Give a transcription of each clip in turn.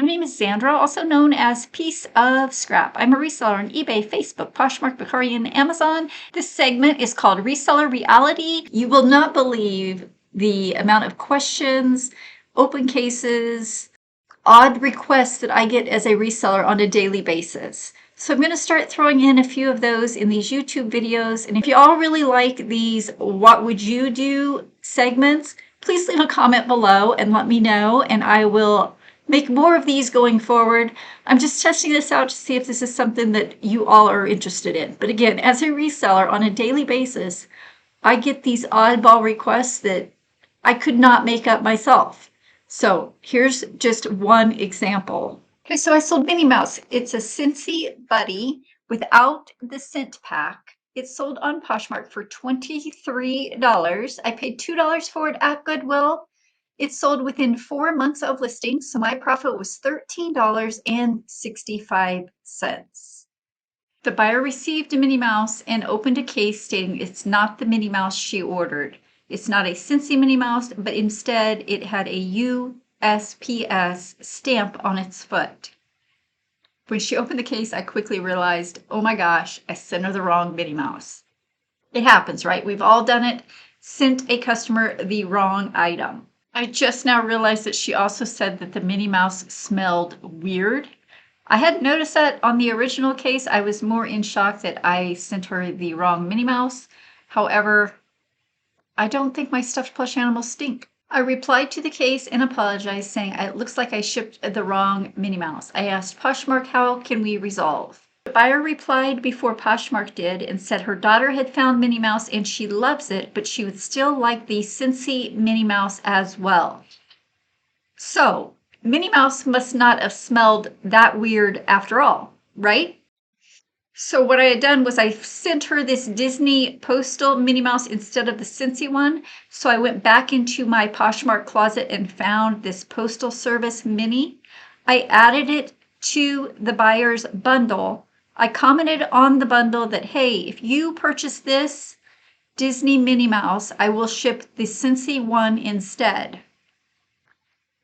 My name is Sandra, also known as Piece of Scrap. I'm a reseller on eBay, Facebook, Poshmark, Bakari, and Amazon. This segment is called Reseller Reality. You will not believe the amount of questions, open cases, odd requests that I get as a reseller on a daily basis. So I'm going to start throwing in a few of those in these YouTube videos. And if you all really like these what would you do segments, please leave a comment below and let me know, and I will make more of these going forward. I'm just testing this out to see if this is something that you all are interested in. But again, as a reseller on a daily basis, I get these oddball requests that I could not make up myself. So here's just one example. Okay, so I sold Minnie Mouse. It's a Scentsy Buddy without the scent pack. It's sold on Poshmark for $23. I paid $2 for it at Goodwill. It sold within 4 months of listing, so my profit was $13.65. The buyer received a Minnie Mouse and opened a case stating it's not the Minnie Mouse she ordered. It's not a Scentsy Minnie Mouse, but instead it had a USPS stamp on its foot. When she opened the case, I quickly realized, oh my gosh, I sent her the wrong Minnie Mouse. It happens, right? We've all done it. Sent a customer the wrong item. I just now realized that she also said that the Minnie Mouse smelled weird. I hadn't noticed that on the original case. I was more in shock that I sent her the wrong Minnie Mouse. However, I don't think my stuffed plush animals stink. I replied to the case and apologized, saying it looks like I shipped the wrong Minnie Mouse. I asked Poshmark, how can we resolve? The buyer replied before Poshmark did and said her daughter had found Minnie Mouse and she loves it, but she would still like the Scentsy Minnie Mouse as well. So, Minnie Mouse must not have smelled that weird after all, right? So what I had done was I sent her this Disney postal Minnie Mouse instead of the Scentsy one. So I went back into my Poshmark closet and found this postal service Minnie. I added it to the buyer's bundle. I commented on the bundle that, hey, if you purchase this Disney Minnie Mouse, I will ship the Scentsy one instead.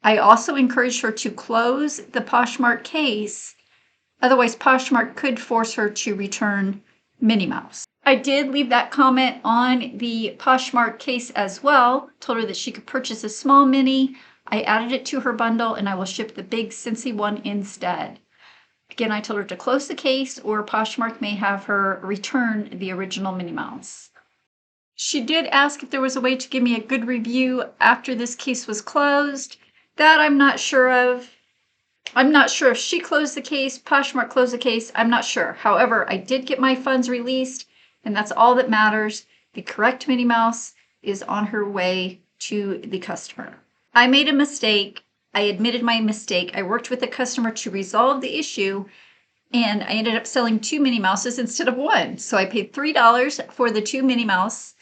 I also encouraged her to close the Poshmark case. Otherwise, Poshmark could force her to return Minnie Mouse. I did leave that comment on the Poshmark case as well. Told her that she could purchase a small Minnie. I added it to her bundle and I will ship the big Scentsy one instead. Again, I told her to close the case or Poshmark may have her return the original Minnie Mouse. She did ask if there was a way to give me a good review after this case was closed. That I'm not sure of. I'm not sure if she closed the case, Poshmark closed the case, I'm not sure. However, I did get my funds released, and that's all that matters. The correct Minnie Mouse is on her way to the customer. I made a mistake. I admitted my mistake. I worked with the customer to resolve the issue, and I ended up selling 2 Minnie Mouses instead of 1. So I paid $3 for the 2 Minnie Mouse.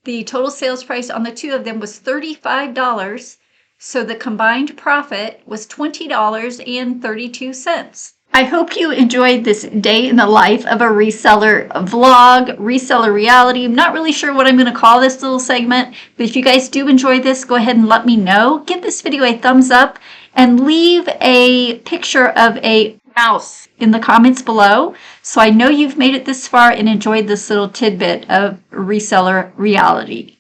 The total sales price on the 2 of them was $35. So the combined profit was $20.32. I hope you enjoyed this day in the life of a reseller vlog, reseller reality. I'm not really sure what I'm going to call this little segment, but if you guys do enjoy this, go ahead and let me know. Give this video a thumbs up and leave a picture of a mouse in the comments below so I know you've made it this far and enjoyed this little tidbit of reseller reality.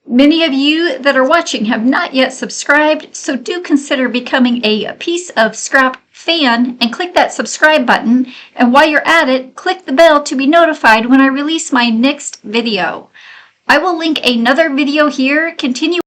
Many of you that are watching have not yet subscribed, so do consider becoming a Piece of Scrap fan and click that subscribe button. And while you're at it, click the bell to be notified when I release my next video. I will link another video here. Continue